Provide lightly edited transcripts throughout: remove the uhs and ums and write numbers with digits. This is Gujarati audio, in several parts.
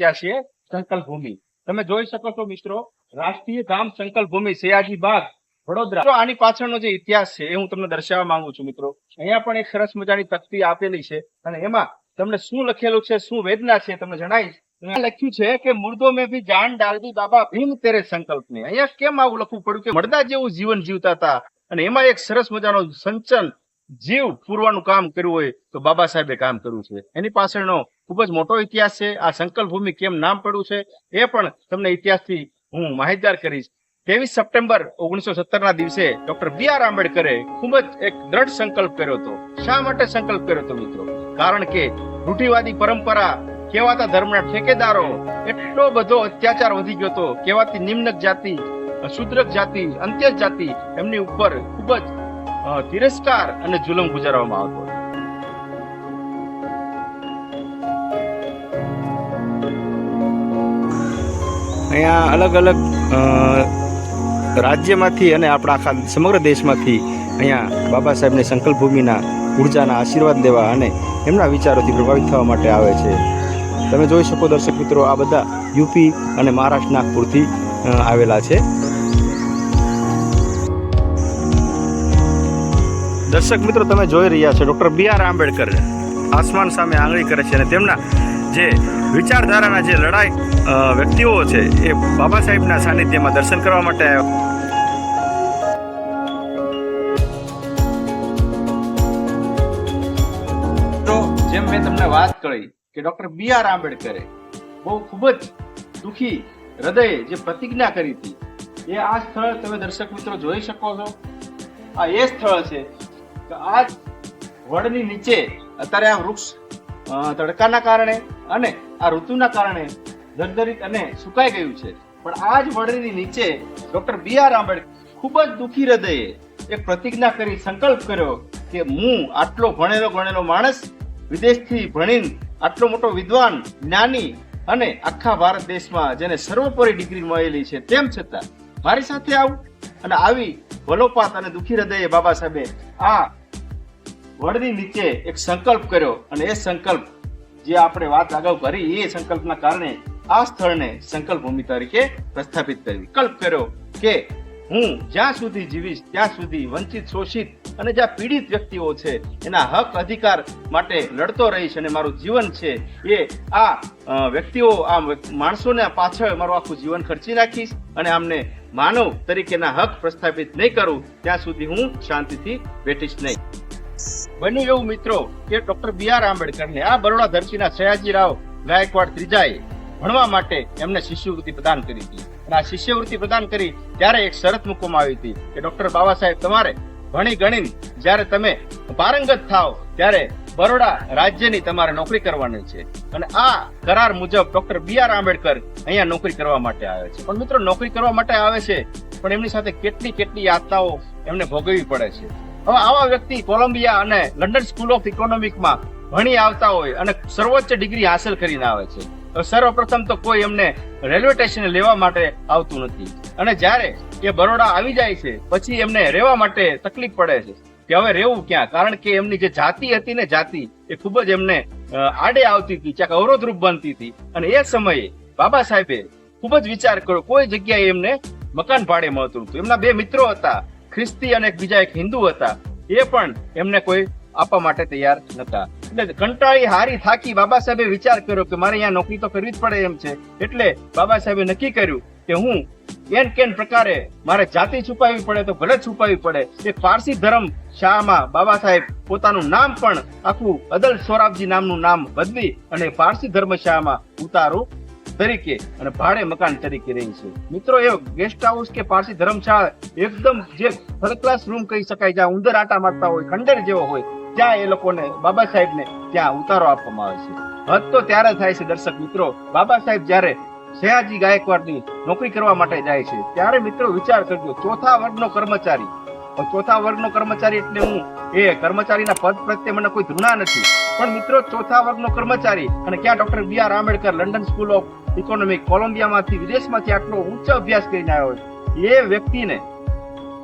પહોંચ્યા છીએ સંકલ્પ ભૂમિ. તમે જોઈ શકો છો મિત્રો, રાષ્ટ્રીય ધામ સંકલ્પ ભૂમિ સયાજી બાગ વડોદરા. આની પાછળનો જે ઇતિહાસ છે એ હું તમને દર્શાવવા માંગુ છું મિત્રો. અહીંયા પણ એક સરસ મજાની તકતી આપેલી છે અને એમાં તમને શું લખેલું છે, શું વેદના છે તમને જણાવીશ. લખ્યું છે કે મુર્દો મેં ભી જાન ડાલ દી બાબા ભીમ તેરે સંકલ્પ ને. અહીંયા કેમ આવું લખવું પડ્યું કે મરદા જેવું જીવન જીવતા હતા અને એમાં એક સરસ મજાનો સંચન જીવ પૂરવાનું કામ કર્યું હોય તો બાબા સાહેબે કામ કર્યું છે. એની પાછળનો ખૂબ જ મોટો ઇતિહાસ છે. આ સંકલ્પ ભૂમિ કેમ નામ પડ્યું છે એ પણ તમને ઇતિહાસથી હું માહિતગાર કરીશ. 23 સપ્ટેમ્બર 1917 ના દિવસે ડોક્ટર બી.આર. આંબેડકરે ખૂબ જ એક દ્રઢ સંકલ્પ કર્યો હતો. શા માટે સંકલ્પ કર્યો હતો મિત્રો? કારણ કે રૂઢિવાદી પરંપરા, કહેવાતા ધર્મના ઠેકેદારો, એટલો બધો અત્યાચાર વધી ગયો હતો. કહેવાતી નિમ્નક જાતિ, શુદ્રક જાતિ, અંત્યજ જાતિ, એમની ઉપર ખૂબ જ તિરસ્કાર અને જુલમ ગુજારવામાં આવતો. અહીંયા અલગ અલગ રાજ્યમાંથી અને આપણા આખા સમગ્ર દેશમાંથી અહીંયા બાબા સાહેબની સંકલ્પ ભૂમિના ઉર્જાના આશીર્વાદ લેવા અને એમના વિચારોથી પ્રભાવિત થવા માટે આવે છે. તમે જોઈ શકો દર્શક મિત્રો, આ બધા યુપી અને મહારાષ્ટ્ર નાગપુરથી આવેલા છે. દર્શક મિત્રો, તમે જોઈ રહ્યા છો ડોક્ટર બી.આર. આંબેડકર આસમાન સામે આંગળી કરે છે અને તેમના જે વિચારધારાના જે લડાઈ વ્યક્તિઓ છે એ બાબા સાહેબના સાનિધ્યમાં દર્શન કરવા માટે આવ્યા. તો જેમ મેં તમને વાત કરી કે ડોક્ટર બી.આર. આંબેડકરે બહુ ખૂબ જ દુઃખી હૃદયે જે પ્રતિજ્ઞા કરી હતી એ આ સ્થળ તમે દર્શક મિત્રો જોઈ શકો છો. આ એ સ્થળ છે કે આ વડની નીચે અત્યારે આ વૃક્ષ તડકાના કારણે અને આ ઋતુના કારણે જર્જરિત અને સુકાઈ ગયું છે, પણ આ જ વડની નીચે ડોક્ટર બી.આર. આંબેડકર ખૂબ જ દુઃખી હૃદયે એક પ્રતિજ્ઞા કરી, સંકલ્પ કર્યો કે હું આટલો ભણેલો ગણેલો માણસ, વિદેશથી ભણીને આટલો મોટો વિદ્વાન, જ્ઞાની અને આખા ભારત દેશમાં જેને સર્વોપરી ડિગ્રી મળેલી છે, તેમ છતાં મારી સાથે આવું. અને આવી વલોપાત અને દુઃખી હૃદયે બાબા સાહેબે આ વડની નીચે એક સંકલ્પ કર્યો અને એ સંકલ્પ જે આપણે વાત અગાઉ કરી એ સંકલ્પના કારણે આ સ્થળને સંકલ્પ ભૂમિ તરીકે પ્રસ્થાપિત કરી. સંકલ્પ કર્યો કે હું જ્યાં સુધી જીવીશ ત્યાં સુધી વંચિત, શોષિત અને જ્યાં પીડિત વ્યક્તિઓ છે એના હક અધિકાર માટે લડતો રહીશ અને મારું જીવન છે એ આ વ્યક્તિઓ, આ માણસોને પાછળ મારું આખું જીવન ખર્ચી નાખીશ અને આમને માનવ તરીકેના હક પ્રસ્થાપિત નહીં કરું ત્યાં સુધી હું શાંતિથી બેઠીશ નહીં. બન્યું એવું મિત્રો કે ડોક્ટર બી.આર. આંબેડકરને આ બરોડા ધરતીના સયાજીરાવ ગાયકવાડ ત્રીજાએ ભણવા માટે એમને શિષ્યવૃત્તિ પ્રદાન કરી હતી. અને આ શિષ્યવૃત્તિ પ્રદાન કરી ત્યારે એક શરત મૂકવામાં આવી હતી કે ડોક્ટર બાબા સાહેબ, તમારે ભણી ગણીને જ્યારે તમે પારંગત થાવ ત્યારે બરોડા રાજ્યની તમારે નોકરી કરવાની છે. અને આ કરાર મુજબ ડોક્ટર બી.આર. આંબેડકર અહીંયા નોકરી કરવા માટે આવે છે. પણ મિત્રો, નોકરી કરવા માટે આવે છે પણ એમની સાથે કેટલી યાતનાઓ એમને ભોગવવી પડે છે. હવે આવા વ્યક્તિ કોલંબિયા અને લંડન સ્કૂલ ઓફ ઇકોનોમિકમાં ભણી આવતા હોય અને સર્વોચ્ચ ડિગ્રી હાંસલ કરીને આવે છે. સર્વપ્રથમ તો કોઈ એમને રેલવે સ્ટેશને લેવા માટે આવતું નથી અને જ્યારે એ બરોડા આવી જાય છે પછી એમને રહેવા માટે તકલીફ પડે છે કે હવે રહેવું ક્યાં, કારણ કે એમની જે જાતિ હતી ને જાતિ એ ખૂબ જ એમને આડે આવતી હતી, ક્યાંક અવરોધરૂપ બનતી હતી. અને એ સમયે બાબા સાહેબે ખૂબ જ વિચાર કર્યો, કોઈ જગ્યાએ એમને મકાન ભાડે મળતું હતું. એમના બે મિત્રો હતા, ખ્રિસ્તી અને બીજા એક હિન્દુ હતા, એ પણ એમને કોઈ આપવા માટે તૈયાર નતા. એટલે કંટાળી હારી થાકી બાબા સાહેબે વિચાર કર્યો કે મારે અહીંયા નોકરી તો કરવી જ પડે એમ છે. એટલે બાબા સાહેબે નક્કી કર્યું કે હું કેન પ્રકારે મારે જાતિ છુપાવવી પડે તો ભલે છુપાવવી પડે. એક પારસી ધર્મ શાળામાં બાબા સાહેબ પોતાનું નામ પણ આખું અદલ સોરાબજી નામનું નામ બદલી અને પારસી ધર્મશાળામાં ઉતારું તરીકે અને ભાડે મકાન તરીકે રહી છે. મિત્રો, એ ગેસ્ટ હાઉસ કે પારસી ધર્મશાળા એકદમ જે થર્ડ ક્લાસ રૂમ કહી શકાય, જ્યાં ઉંદર આટા મારતા હોય, ખંડેર જેવો હોય, ત્યાં એ લોકોને બાબા સાહેબને ત્યાં ઉતારો આપવામાં આવે છે. હદ તો ત્યારે થાય છે દર્શક મિત્રો, બાબા સાહેબ જ્યારે સયાજી ગાયકવાડની નોકરી કરવા માટે જાય છે ત્યારે મિત્રો વિચાર કરજો, ચોથા વર્ગનો કર્મચારી. ચોથા વર્ગનો કર્મચારી એટલે હું એ કર્મચારીના પદ પ્રત્યે મને કોઈ ધૃણા નથી, પણ મિત્રો ચોથા વર્ગનો કર્મચારી અને ક્યાં doctor B R. Ambedkar London School of Economic, કોલંબિયામાંથી, વિદેશમાંથી આટલો ઉચ્ચ અભ્યાસ કરીને આવ્યો છે. એ વ્યક્તિને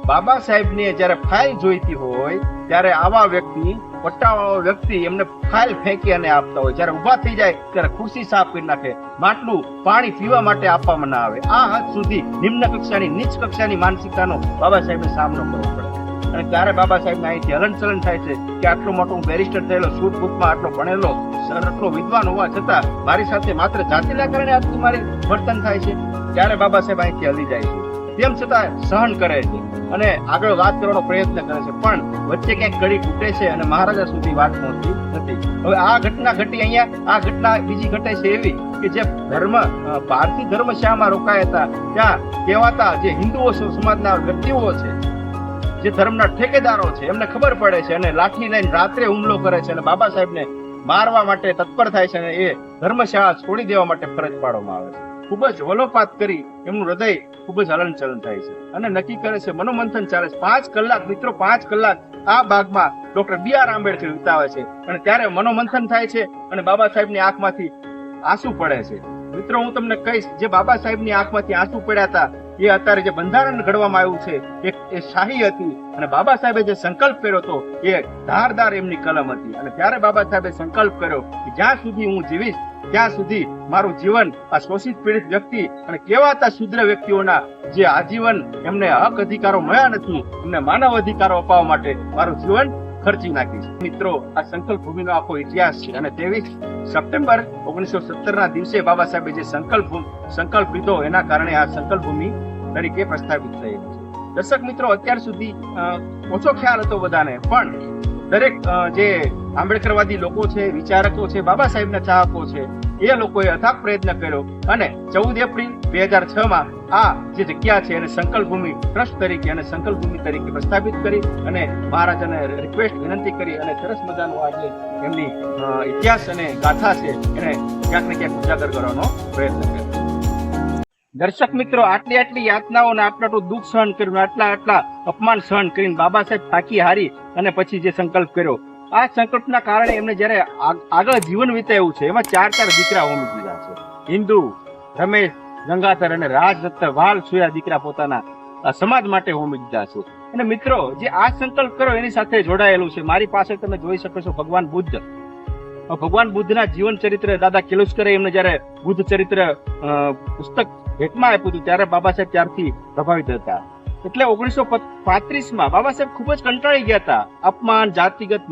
બાબા સાહેબને જ્યારે ફાઇલ જોઈતી હોય ત્યારે આવા વ્યક્તિ, પટ્ટાવાળો વ્યક્તિ એમને ફાઇલ ફેંકી અને આપતા હોય. જ્યારે ઊભા થઈ જાય ત્યારે ખુરશી સાફ કરી નાખે, માટલું પાણી પીવા માટે આપવામાં ના આવે. આ હદ સુધી નિમ્ન કક્ષાની, નીચ કક્ષાની માનસિકતાનો બાબા સાહેબને સામનો કરવો પડે. અને ત્યારે બાબા સાહેબને અહીંથી હલનચલન થાય છે કે આટલો મોટો હું બેરિસ્ટર થયેલો, સૂટ બુકમાં આટલો ભણેલો, આટલો વિદ્વાન હોવા છતાં મારી સાથે માત્ર જાતિના કારણે આટલું મારી વર્તન થાય છે. ત્યારે બાબા સાહેબ અહીંથી હલી જાય છે. તેમ છતાં સહન કરે છે અને આગળ વાત કરવાનો પ્રયત્ન કરે છે, પણ વચ્ચે ક્યાંક કડી તૂટે છે અને મહારાજા સુધી વાત પહોંચતી નથી. હવે આ ઘટના ઘટી અહીંયા, આ ઘટના બીજી ઘટે છે એવી કે જે ભારતીય ધર્મશાળામાં રોકાયા હતા ત્યાં કહેવાતા જે હિન્દુઓ સમાજના વ્યક્તિઓ છે, જે ધર્મના ઠેકેદારો છે, એમને ખબર પડે છે અને લાઠી લઈને રાત્રે હુમલો કરે છે અને બાબા સાહેબને મારવા માટે તત્પર થાય છે અને એ ધર્મશાળા છોડી દેવા માટે ફરજ પાડવામાં આવે છે. ખૂબ જ વલોપાત કરી એમનું હૃદય ખૂબ જ હલનચલન થાય છે અને નક્કી કરે છે, મનોમંથન ચાલે છે. 5 કલાક મિત્રો, 5 કલાક આ બાગમાં ડોક્ટર B.R. આંબેડકર વિતાવે છે અને ત્યારે મનોમંથન થાય છે અને બાબા સાહેબની આંખમાંથી આંસુ પડે છે. મિત્રો હું તમને કહીશ, જે બાબા સાહેબની આંખમાંથી આંસુ પડ્યા હતા એ અત્યારે જે બંધારણ ઘડવામાં આવ્યું છે એ શાહી હતી અને બાબા સાહેબે જે સંકલ્પ કર્યો હતો એ ધારદાર એમની કલમ હતી. અને ત્યારે બાબા સાહેબે સંકલ્પ કર્યો કે જ્યાં સુધી હું જીવીશ ત્યાં સુધી મારું જીવન આ શોષિત પીડિત વ્યક્તિ અને કહેવાતા શુદ્ર વ્યક્તિઓના જે આજીવન એમને હક અધિકારો મળ્યા નથી, એમને માનવ અધિકારો અપાવવા માટે મારું જીવન ખર્ચી નાખીશ. મિત્રો આ સંકલ્પ ભૂમિનો આખો ઇતિહાસ છે અને 23 સપ્ટેમ્બર 1917 ના દિવસે બાબા સાહેબે જે સંકલ્પ લીધો એના કારણે આ સંકલ્પ ભૂમિ તરીકે પ્રસ્થાપિત થયેલી છે. દર્શક મિત્રો, અત્યાર સુધી ઓછો ખ્યાલ હતો બધાને, પણ દરેક જે આંબેડકરવાદી લોકો છે, વિચારકો છે, બાબા સાહેબના ચાહકો છે, એ લોકોએ અથાગ પ્રયત્ન કર્યો અને 14 એપ્રિલ 2006 આ જે જગ્યા છે એને સંકલ્પ ભૂમિ ટ્રસ્ટ તરીકે અને સંકલ્પ ભૂમિ તરીકે પ્રસ્થાપિત કરી અને મહારાજાને રિક્વેસ્ટ, વિનંતી કરી અને સરસ મજાનો આ જે એમની ઇતિહાસ અને ગાથા છે એને ક્યાંક ને ક્યાંક ઉજાગર કરવાનો પ્રયત્ન કર્યો. દર્શક મિત્રો, આટલી યાતનાઓ અને આટલું દુઃખ સહન કર્યું, આટલા અપમાન સહન કરીને બાબા સાહેબ થાકી હારી અને પછી જે સંકલ્પ કર્યો, આ સંકલ્પના કારણે એમને જયારે આગળ જીવન વિતાવ્યું છે એમાં 4 દીકરા હોમી દીધા છે. હિન્દુ, રમેશ, ગંગાધર અને રાજરત્ન વાલ સુયા દીકરા પોતાના સમાજ માટે હોમી દીધા છે. અને મિત્રો, જે આ સંકલ્પ કર્યો એની સાથે જોડાયેલું છે. મારી પાસે તમે જોઈ શકો છો ભગવાન બુદ્ધના જીવન ચરિત્ર દાદા કિર્લોસ્કરે એમને જયારે બુદ્ધ ચરિત્ર પુસ્તક ભેટમાં આપ્યું હતું ત્યારે બાબા સાહેબ ત્યારથી પ્રભાવિત હતા. એટલે 1935 બાબા સાહેબ ખૂબ જ કંટાળી ગયા હતા. અપમાન, જાતિગત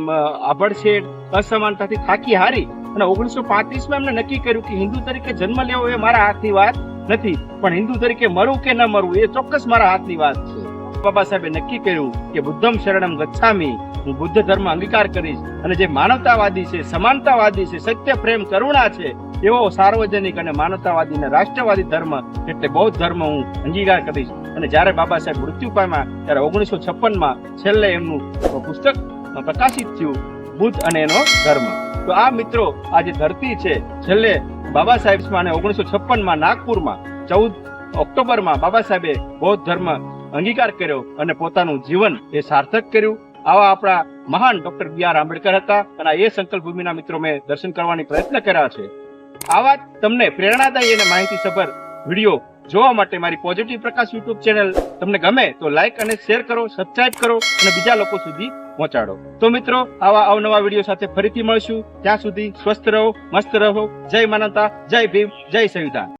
આભડછેડ, અસમાનતાથી થાકી હારી અને 1935 એમને નક્કી કર્યું કે હિન્દુ તરીકે જન્મ લેવો એ મારા હાથની વાત નથી, પણ હિન્દુ તરીકે મરવું કે ન મરવું એ ચોક્કસ મારા હાથની વાત છે. બાબા સાહેબે નક્કી કર્યું કે બુદ્ધમ શરણમ ગચ્છામિ, હું બુદ્ધ ધર્મ અંગીકાર કરીશ અને જે માનવતાવાદી છે, સમાનતાવાદી છે, સત્ય, પ્રેમ, કરુણા છે એવો સાર્વજનિક અને માનવતાવાદી અને રાષ્ટ્રવાદી ધર્મ એટલે બૌદ્ધ ધર્મ હું અંગીકાર કરીશ. અને જ્યારે બાબા સાહેબ મૃત્યુ પામ્યા ત્યારે 1956 છેલ્લે એમનું પુસ્તક પ્રકાશિત થયું, બુદ્ધ અને એનો ધર્મ. તો આ મિત્રો, આ જે ધરતી છે છેલ્લે બાબા સાહેબ અને 1956 નાગપુરમાં 14 ઓક્ટોબરમાં બાબા સાહેબે બૌદ્ધ ધર્મ અંગીકાર કર્યો અને પોતાનું જીવન એ સાર્થક કર્યું. આવા આપણા મહાન ડોક્ટર B.R. આંબેડકર હતા અને એ સંકલ્પ ભૂમિના મિત્રો મેં દર્શન કરવાની પ્રયત્ન કર્યા છે. આવા તમને પ્રેરણાદાયી અને માહિતીસભર વિડીયો જોવા માટે મારી પોઝિટિવ પ્રકાશ YouTube ચેનલ તમને ગમે તો લાઈક અને શેર કરો, સબસ્ક્રાઇબ કરો અને બીજા લોકો સુધી પહોંચાડો. તો મિત્રો, આવા અવનવા વિડીયો સાથે ફરીથી મળશું. ત્યાં સુધી સ્વસ્થ રહો, મસ્ત રહો. જય માનવતા, જય ભીમ, જય સંવિધાન.